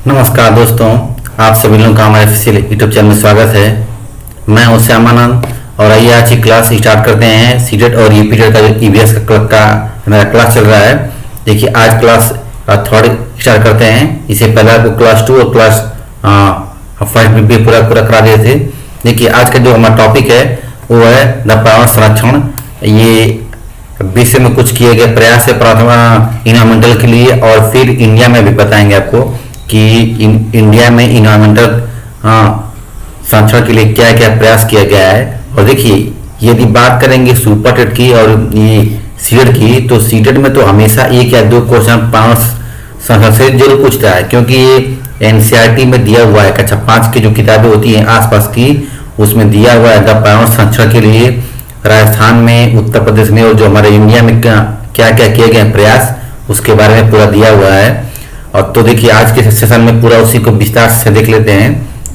नमस्कार दोस्तों, आप सभी लोगों का हमारे ऑफिशियल यूट्यूब चैनल में स्वागत है। मैं हूं श्यामानंद और आइए आज की क्लास स्टार्ट करते हैं। सीटेट और यूपीटेट का जो ईवीएस का मेरा क्लास चल रहा है। देखिए आज क्लास थर्ड स्टार्ट करते हैं। इससे पहले आपको क्लास 2 और क्लास फर्स्ट भी पूरा करा दिए थे। देखिए आज का जो हमारा टॉपिक है वो है द पर्यावरण संरक्षण। ये विश्व में कुछ किए गए प्रयास है प्रथम इन्वायरमेंटल के लिए, और फिर इंडिया में भी बताएंगे आपको कि इंडिया में इन्वायरमेंटल संरक्षण के लिए क्या क्या प्रयास किया गया है। और देखिए यदि बात करेंगे सुपर टेट की और ये सीटेट की, तो सीटेट में तो हमेशा एक या दो क्वेश्चन पर्यावरण संरक्षण से जरूर पूछता है, क्योंकि ये एनसीईआरटी में दिया हुआ है। कक्षा 5 की जो किताबें होती हैं आसपास की, उसमें दिया हुआ है द पर्यावरण संरक्षण के लिए राजस्थान में, उत्तर प्रदेश में और जो हमारे इंडिया में क्या क्या किए गए प्रयास, उसके बारे में पूरा दिया हुआ है। और तो देखिए आज के सेशन में पूरा उसी को विस्तार से देख लेते हैं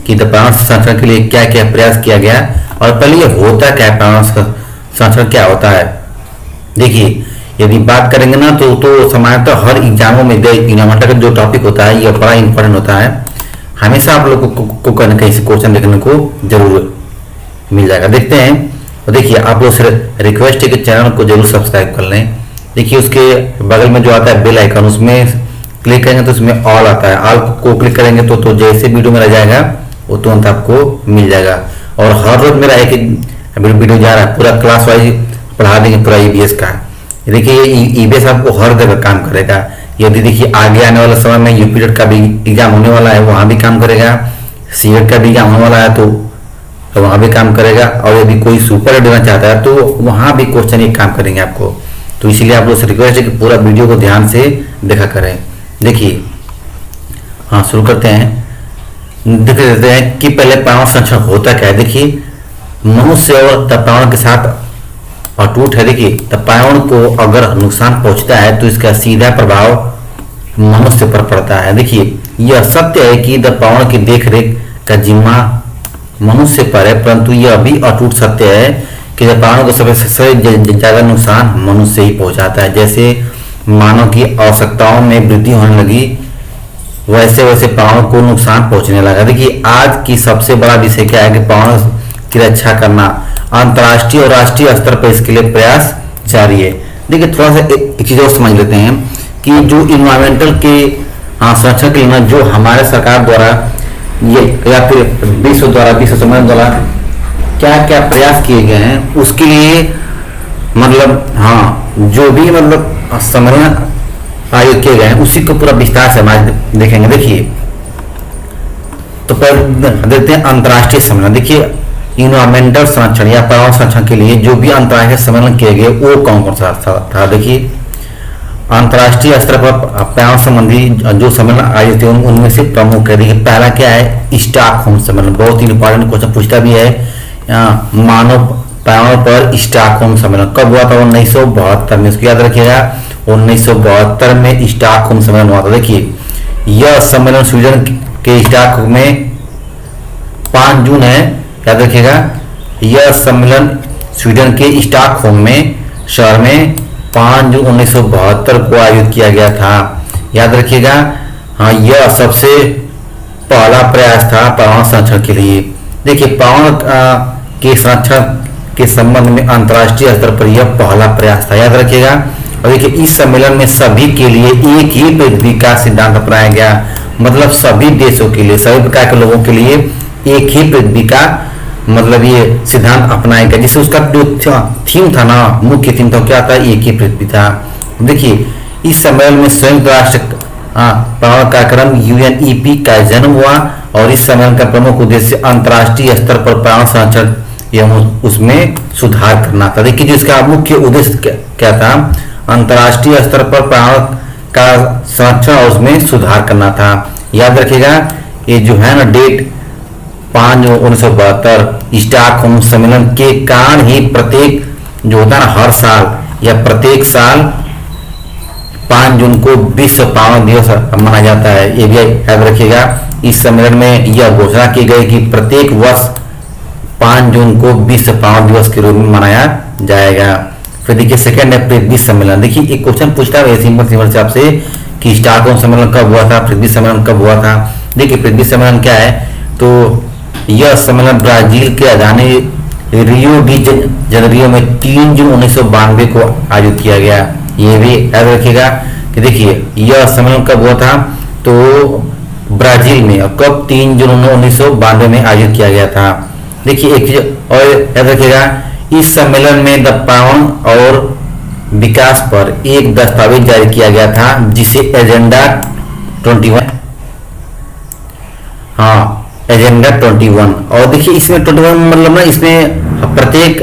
कि द पर्यावरण संरक्षण के लिए क्या क्या प्रयास किया गया। और पहले ये होता क्या है, पर्यावरण संरक्षण क्या होता है। देखिए यदि बात करेंगे ना तो सामान्यतः हर एग्जामों में इन्वायरमेंटल का जो टॉपिक होता है ये बड़ा इंपॉर्टेंट होता है। हमेशा आप लोगों को कहीं ना कहीं से क्वेश्चन देखने को जरूर मिल जाएगा। देखते हैं। और देखिए आप लोग से रिक्वेस्ट है कि चैनल को जरूर सब्सक्राइब कर लें। देखिए उसके बगल में जो आता है बेल आइकन, उसमें क्लिक करेंगे तो उसमें ऑल आता है। ऑल को क्लिक करेंगे तो जैसे वीडियो मेरा जाएगा वो तुरंत आपको मिल जाएगा। और हर रोज मेरा एक वीडियो जा रहा है, पूरा क्लास वाइज पढ़ा देंगे पूरा ईबीएस का। देखिए ईबीएस आपको हर जगह काम करेगा। यदि देखिए आगे आने वाले समय में यूपीटेट का भी एग्जाम होने वाला है, वहाँ भी काम करेगा। सीटेट का भी एग्जाम होने वाला है तो वहाँ भी काम करेगा। और यदि कोई सुपर देना चाहता है तो वहाँ भी क्वेश्चन एक काम करेंगे आपको। तो इसीलिए आप लोग से रिक्वेस्ट है कि पूरा वीडियो को ध्यान से देखा करें। देखिए हाँ शुरू करते हैं। देख लेते हैं कि पहले पर्यावरण संरक्षण होता क्या है। देखिए मनुष्य और पर्यावरण के साथ अटूट है। देखिए पर्यावरण को अगर नुकसान पहुंचता है तो इसका सीधा प्रभाव मनुष्य पर पड़ता है। देखिए यह सत्य है कि पर्यावरण की देखरेख का जिम्मा मनुष्य पर है, परंतु यह भी अटूट सत्य है कि पर्यावरण को सबसे ज्यादा नुकसान मनुष्य ही पहुंचाता है। जैसे मानव की आवश्यकताओं में वृद्धि होने लगी, वैसे वैसे पर्यावरण को नुकसान पहुंचने लगा। देखिए आज की सबसे बड़ा विषय क्या है कि पर्यावरण की रक्षा करना। अंतर्राष्ट्रीय और राष्ट्रीय स्तर पर इसके लिए प्रयास जारी है। देखिए थोड़ा सा एक चीज और समझ लेते हैं कि जो इन्वायरमेंटल के संरक्षण के लिए जो हमारे सरकार द्वारा ये या फिर विश्व सम्मेलन द्वारा क्या क्या प्रयास किए गए हैं, उसके लिए मतलब जो भी सम्मेलन आयोजित किए गए हैं उसी को पूरा विस्तार से हम देखेंगे। देखिए तो पहले देखते हैं अंतर्राष्ट्रीय सम्मेलन। देखिए इन्वायरमेंटल संरक्षण या पर्यावरण संरक्षण के लिए जो भी अंतर्राष्ट्रीय सम्मेलन किए गए वो कौन कौन सा था। देखिए अंतर्राष्ट्रीय स्तर पर पर्यावरण संबंधी जो सम्मेलन आयोजित हुए उनमें से प्रमुख है। देखिए पहला क्या है, स्टॉकहोम सम्मेलन। बहुत ही इंपॉर्टेंट क्वेश्चन पूछता भी है। मानव पर्यावरण पर स्टॉकहोम सम्मेलन कब हुआ था? 1972 में। इसको याद रखिएगा, 1972 में स्टॉकहोम सम्मेलन हुआ था। देखिए यह सम्मेलन स्वीडन के स्टॉकहोम में 5 जून है, याद रखिएगा। यह सम्मेलन स्वीडन के स्टॉकहोम में शहर में 5 जून 1972 को आयोजित किया गया था, याद रखिएगा। हाँ यह सबसे पहला प्रयास था पर्यावरण संरक्षण के लिए। देखिए पर्यावरण के संरक्षण के संबंध में अंतर्राष्ट्रीय स्तर पर यह पहला प्रयास था, याद रखिएगा। और देखिए इस सम्मेलन में सभी के लिए एक ही पृथ्वी का सिद्धांत अपनाया गया। मतलब सभी देशों के लिए, सभी प्रकार के लोगों के लिए एक ही पृथ्वी का ये सिद्धांत अपनाया गया। जिससे उसका जो थीम था ना, मुख्य थीम था, क्या था? एक ही पृथ्वी था। देखिए इस सम्मेलन में संयुक्त राष्ट्र पर्यावरण कार्यक्रम UNEP का जन्म हुआ, और इस सम्मेलन का प्रमुख उद्देश्य अंतर्राष्ट्रीय स्तर पर पर्यावरण संरक्षण एवं उसमें सुधार करना था। देखिए जो इसका मुख्य उद्देश्य क्या था, अंतर्राष्ट्रीय स्तर पर पर्यावरण का संरक्षण और उसमें सुधार करना था, याद रखिएगा। ये जो है ना डेट 5 जून 1972 स्टॉकहोम सम्मेलन के कारण ही प्रत्येक जो होता है ना हर साल या प्रत्येक साल 5 जून को विश्व पर्यावरण दिवस मनाया जाता है, ये भी याद रखिएगा। इस सम्मेलन में यह घोषणा की गई कि प्रत्येक वर्ष 5 जून को विश्व पर्यावरण दिवस के रूप में मनाया जाएगा। फिर देखिए सेकेंड है पृथ्वी सम्मेलन। देखिए एक क्वेश्चन पूछता है सिंपल से आपसे कि स्टॉकहोम सम्मेलन कब हुआ था, पृथ्वी सम्मेलन कब हुआ था। देखिए पृथ्वी सम्मेलन क्या है, तो यह सम्मेलन ब्राजील के राजधानी रियो डी जनरियो में 3 जून 1992 को आयोजित किया गया। ये भी याद रखिएगा कि देखिए यह सम्मेलन कब हुआ था, तो ब्राजील में, और कब 3 जून 1992 में आयोजित किया गया था। देखिए एक चीज और याद रखिएगा, इस सम्मेलन में द पावन और विकास पर एक दस्तावेज जारी किया गया था जिसे एजेंडा 21, एजेंडा 21। और देखिए इसमें 21 मतलब ना, इसमें प्रत्येक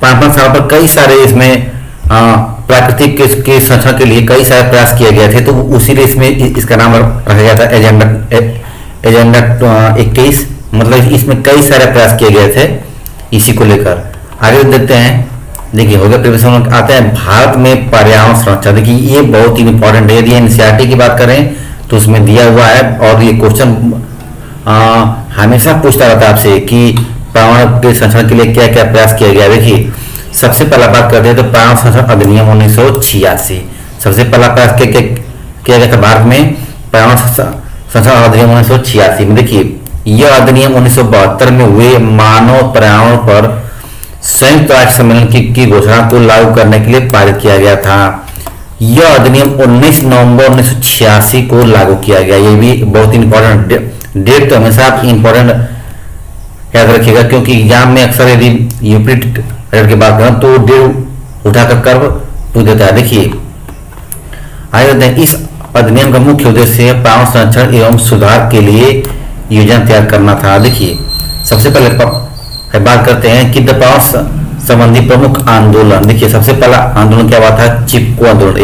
5-5 साल पर कई सारे इसमें प्राकृतिक के संरक्षण के लिए कई सारे प्रयास किए गए थे, तो उसीलिए इसमें इसका नाम रखा गया था एजेंडा 21। मतलब इसमें कई सारे प्रयास किए गए थे इसी को लेकर। आगे देखते हैं, देखिए हो गया प्रिपरेशन। आते हैं भारत में पर्यावरण संरक्षण। देखिए ये बहुत ही इंपॉर्टेंट है। यदि एनसीईआरटी की बात करें तो उसमें दिया हुआ है, और ये क्वेश्चन हमेशा पूछता रहता है आपसे कि पर्यावरण के संरक्षण के लिए क्या क्या प्रयास किया गया। देखिए सबसे पहला बात करते हैं तो पर्यावरण संरक्षण अधिनियम 1986। सबसे पहला प्रयास किया गया था भारत में पर्यावरण संरक्षण अधिनियम 1986 में। देखिए यह अधिनियम 1972 में हुए मानव पर्यावरण पर संयुक्त राष्ट्र सम्मेलन की घोषणा को लागू करने के लिए पारित किया गया था। यह अधिनियम 19 नवंबर 1986 को लागू किया गया। ये भी बहुत इंपॉर्टेंट डेट, तो हमेशा आप इंपॉर्टेंट याद रखिएगा, क्योंकि एग्जाम में अक्सर यदि यूपी की बात करें तो डेट उठाकर कर पूछ देता है। देखिए आगे इस अधिनियम का मुख्य उद्देश्य पर्यावरण संरक्षण एवं सुधार के लिए योजना तैयार करना था। देखिए सबसे पहले बात करते हैं कि पर्यावरण संबंधी प्रमुख आंदोलन। देखिए सबसे पहला आंदोलन क्या हुआ था, चिपको आंदोलन।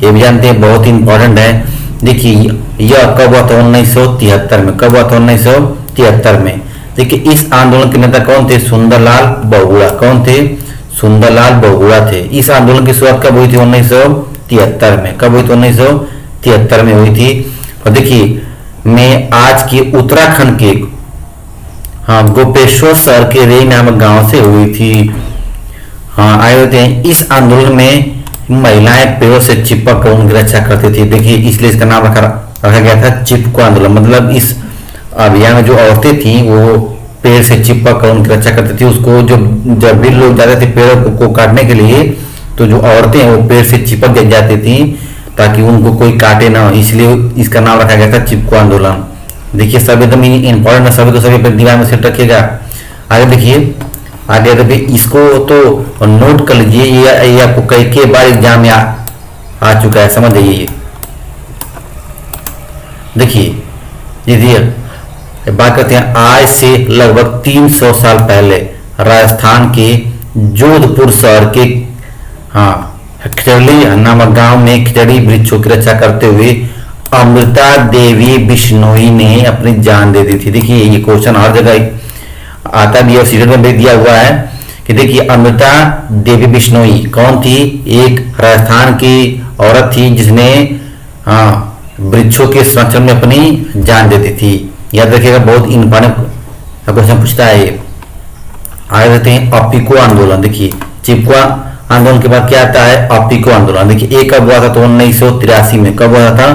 ये भी जानते हैं, बहुत इंपॉर्टेंट है। देखिए यह कब हुआ था, 1973 में। कब हुआ था, 1973 में। देखिए इस आंदोलन के नेता कौन थे, सुंदरलाल बहुगुणा। कौन थे, सुंदरलाल बहुगुणा थे। इस आंदोलन की शुरुआत कब हुई थी, 1973 में। कब हुई थी, 1973 में हुई थी। और देखिए में आज के उत्तराखंड के गोपेश्वर शहर के रेई नामक गांव से हुई थी। आए होते हैं। इस आंदोलन में महिलाएं पेड़ों से चिपक कर उनकी रक्षा करती थी। देखिए इसलिए इसका नाम रखा गया था चिपको आंदोलन। मतलब इस अभियान में जो औरतें थी वो पेड़ से चिपक कर उनकी रक्षा करती थी। उसको जब भी लोग जाते थे पेड़ों को काटने के लिए, तो जो औरतें वो पेड़ से चिपक जाती थी ताकि उनको कोई काटे ना, इसलिए इसका नाम रखा गया था चिपको आंदोलन। देखिए सब एकदम इंपॉर्टेंट है, सभी को सभी अपने दिमाग में सेट रखिएगा। आगे देखिए, आगे देखिए इसको तो नोट कर लीजिए, ये आपको कई बार एग्जाम में आ चुका है, समझ जाइए। देखिए यदि बात करते हैं, आज से लगभग 300 साल पहले राजस्थान के जोधपुर शहर के खिचड़ी नामक गांव में खिचड़ी वृक्षों की रक्षा करते हुए अमृता देवी बिश्नोई ने अपनी जान दे दी थी। देखिए ये क्वेश्चन हर जगह आता भी है, सीरियल में भी दिया हुआ है कि देखिए अमृता देवी बिश्नोई कौन थी, एक राजस्थान की औरत थी जिसने वृक्षों के संरक्षण में अपनी जान दे दी थी। याद रखिएगा, बहुत इंपॉर्टेंट क्वेश्चन पूछता है ये। आगे देखते हैं अपिको आंदोलन। देखिए चिपको आंदोलन के बाद क्या आता है, अपिको आंदोलन। देखिए एक कब हुआ था, तो 1983 में। कब हुआ था,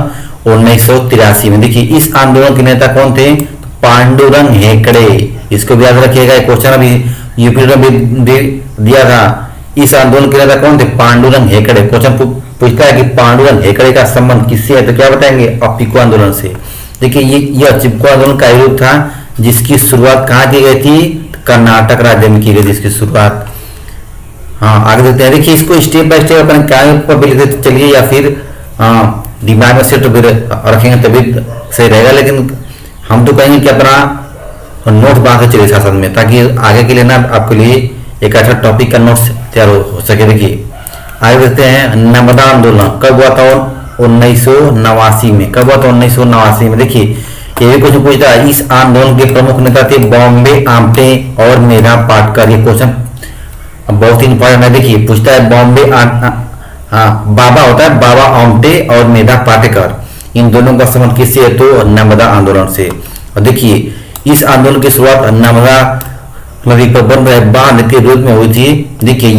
1983 में। देखिए इस आंदोलन के नेता कौन थे, तो पांडुरंग हेगड़े। इसको भी याद रखिएगा, क्वेश्चन अभी यूपी में भी दिया था। इस आंदोलन के नेता कौन थे, पांडुरंग हेगड़े। क्वेश्चन पूछता है कि पांडुरंग हेगड़े का संबंध किससे है, तो क्या बताएंगे, अपिको आंदोलन से। देखिए यह चिपको आंदोलन का रूप था जिसकी शुरुआत कहाँ की गई थी, कर्नाटक राज्य में की गई थी इसकी शुरुआत। आगे देखते हैं। देखिए इसको स्टेप बाय स्टेप अपन कागज पर भी लिखते चलिए या फिर दिमाग में सेट रखेंगे तभी सही रहेगा, लेकिन हम तो कहेंगे कि अपना नोट्स बना के चलिए साथ में, ताकि आगे के लिए ना आपके लिए एक अच्छा टॉपिक का नोट्स तैयार हो सके। देखिए आगे देखते हैं, नर्मदा आंदोलन कब हुआ था, 1989 में। कब हुआ था, 1989 में। देखिए ये भी क्वेश्चन पूछता है, इस आंदोलन के प्रमुख नेता थे बॉम्बे आमटे और मेधा पाटकर। ये क्वेश्चन बहुत इंपॉर्टेंट है। देखिए पूछता है बॉम्बे बाबा होता है, बाबा आमटे और मेधा पाटेकर, इन दोनों का संबंध किससे है, तो नर्मदा आंदोलन से। और देखिए इस आंदोलन की शुरुआत नर्मदा नदी पर बन रहे बांध के रूप में हुई थी। देखिए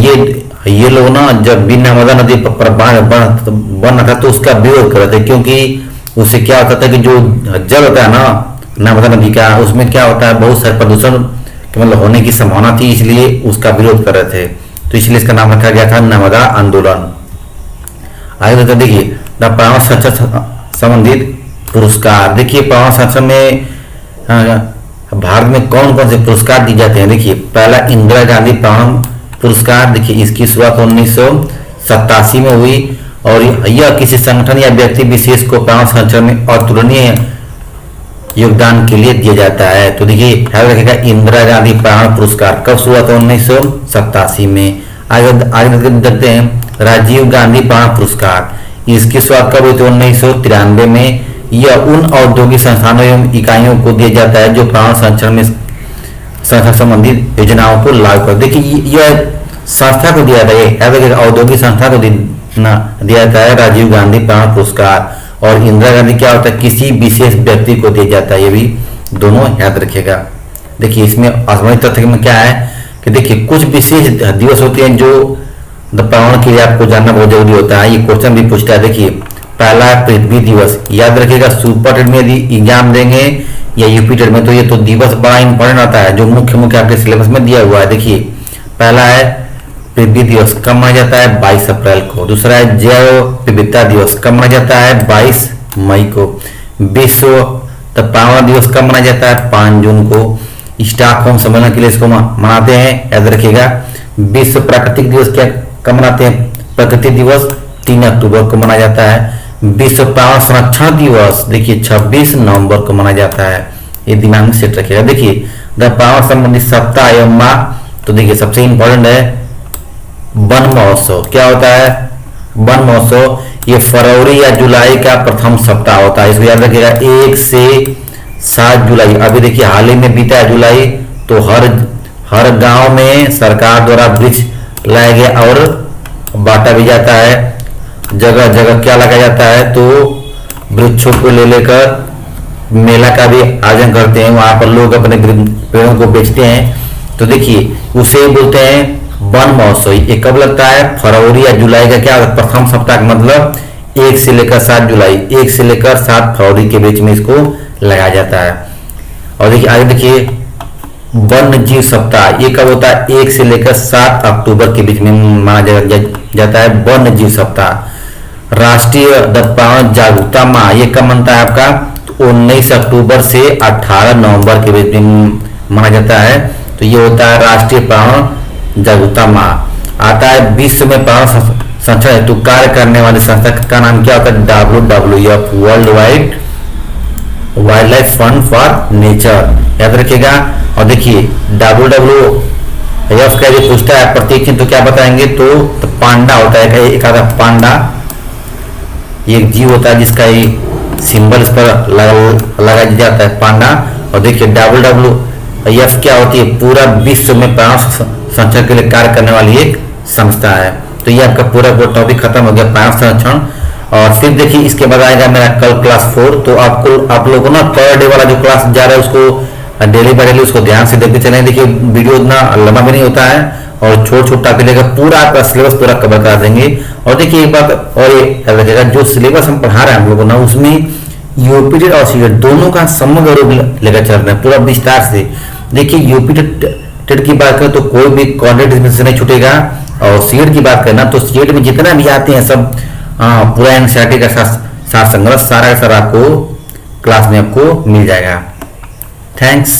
ये लोग ना जब भी नर्मदा नदी पर बांध बन रहा था तो उसका विरोध कर रहे थे, क्योंकि उससे क्या होता था कि जो जल होता है ना नर्मदा नदी का, उसमें क्या होता है बहुत सारे प्रदूषण मतलब होने की संभावना थी, इसलिए उसका विरोध कर रहे थे, तो इसलिए इसका नाम रखा गया था नर्मदा आंदोलन। आगे तो देखिए पर्यावरण संरक्षण संबंधित पुरस्कार। देखिए पर्यावरण संरक्षण में भारत में कौन कौन से पुरस्कार दिए जाते हैं। देखिए पहला इंदिरा गांधी पर्यावरण पुरस्कार। देखिए इसकी शुरुआत 1987 में हुई और यह किसी संगठन या व्यक्ति विशेष को पर्यावरण संरक्षण में अतुलनीय योगदान के लिए दिया जाता है। तो देखिए ध्यान रखिएगा इंदिरा गांधी पर्यावरण पुरस्कार कब शुरुआत 1987 में। आगे देखते हैं राजीव गांधी पर्यावरण पुरस्कार। इसकी शुरुआत कब हुई थी 1993 में। यह उन औद्योगिक संस्थानों एवं इकाइयों को दिया जाता है जो पर्यावरण संरक्षण में संरक्षण संबंधित योजनाओं को लागू कर। देखिए यह संस्था को दिया जाता है, औद्योगिक संस्था को दिया जाता है राजीव गांधी पर्यावरण पुरस्कार। और इंदिरा गांधी क्या होता है किसी विशेष व्यक्ति को दिया जाता है, ये भी दोनों याद रखिएगा। देखिए इसमें असंबंधित तथ्य में क्या है कि देखिए कुछ विशेष दिवस होते हैं जो पर्यावरण के लिए आपको जानना बहुत जरूरी होता है, ये क्वेश्चन भी पूछता है। देखिए पहला है पृथ्वी दिवस, याद रखिएगा सुपर टेट में यदि एग्जाम देंगे या यूपी टेट में तो ये तो दिवस बड़ा इंपॉर्टेंट आता है जो मुख्य आपके सिलेबस में दिया हुआ है। देखिए पहला है पृथ्वी दिवस, कब मनाया जाता है 22 अप्रैल को। दूसरा है जैव विविधता दिवस, कब मनाया जाता है 22 मई को। विश्व पर्यावरण दिवस कब मनाया जाता है 5 जून को। स्टॉकहोम सम्मेलन के लिए इसको मनाते हैं, याद रखिएगा। विश्व प्राकृतिक दिवस क्या कब मनाते हैं, प्रकृति दिवस 3 अक्टूबर को मनाया जाता है। विश्व पर्यावरण संरक्षण दिवस देखिए 26 नवंबर को मनाया जाता है, ये दिमाग में सेट रखिएगा। देखिए पर्यावरण संबंधित सप्ताह एवं माह, तो देखिए सबसे इंपॉर्टेंट है वन महोत्सव। क्या होता है वन महोत्सव, ये फरवरी या जुलाई का प्रथम सप्ताह होता है, इसको याद रखिएगा 1 से 7 जुलाई। अभी देखिए हाल ही में बीता है जुलाई, तो हर गांव में सरकार द्वारा वृक्ष लाया गया और बांटा भी जाता है। जगह जगह क्या लगाया जाता है तो वृक्षों को ले लेकर मेला का भी आयोजन करते हैं, वहां पर लोग अपने पेड़ों को बेचते हैं। तो देखिए उसे बोलते हैं वन महोत्सव। ये कब लगता है फरवरी या जुलाई का क्या प्रथम सप्ताह का मतलब 1 से लेकर 7 जुलाई, 1 से लेकर 7 फरवरी के बीच में इसको लगाया जाता है। और देखिए आगे देखिए वन्य जीव सप्ताह, ये कब होता है 1 से लेकर 7 अक्टूबर के बीच में मनाया जाता है वन्य जीव सप्ताह। राष्ट्रीय पर्यावरण जागरूकता माह, ये कब मनता है आपका 19 अक्टूबर से 18 नवंबर के बीच में मनाया जाता है, तो ये होता है राष्ट्रीय पर्यावरण जागरूकता माह। आता है विश्व में पर्यावरण संरक्षण हेतु कार्य करने वाली संस्था का नाम क्या होता है WWF, world wide wild life fund for nature, याद रखिएगा। और देखिए WWF का जो पूछता है प्रतीक चिन्ह तो क्या बताएंगे तो पांडा होता है, एक आधा पांडा, एक जीव होता है जिसका ये सिंबल इस पर लगाया जाता है पांडा। और देखिए WWF क्या होती है पूरा विश्व में पर्यावरण संरक्षण के लिए कार्य करने वाली एक संस्था है। तो ये आपका पूरा टॉपिक खत्म हो गया पर्यावरण संरक्षण। और फिर देखिए इसके बाद आएगा मेरा कल क्लास 4, तो आप लोगों को ना पर डे वाला जो क्लास जा रहा है उसको डेली बाय डेली उसको ध्यान से देखते चलें। देखिए वीडियो इतना लंबा भी नहीं होता है और छोटा टॉपिक लेकर पूरा आपका सिलेबस पूरा कवर करा देंगे। और देखिए एक बात और ये याद रखिएगा जो सिलेबस हम पढ़ा रहे हैं हम लोगों ना उसमें यूपी टेट और सीटेट दोनों का समग्र रूप लेकर चल रहे हैं पूरा विस्तार से। देखिए यूपी टेट की बात करें तो कोई भी कॉन्टेंट इसमें से नहीं छूटेगा, और सीएट की बात करना तो सीएट में जितना भी आते हैं सब पूरा एनसीईआरटी का सार संग्रह सारा का सारा आपको क्लास में आपको मिल जाएगा। थैंक्स।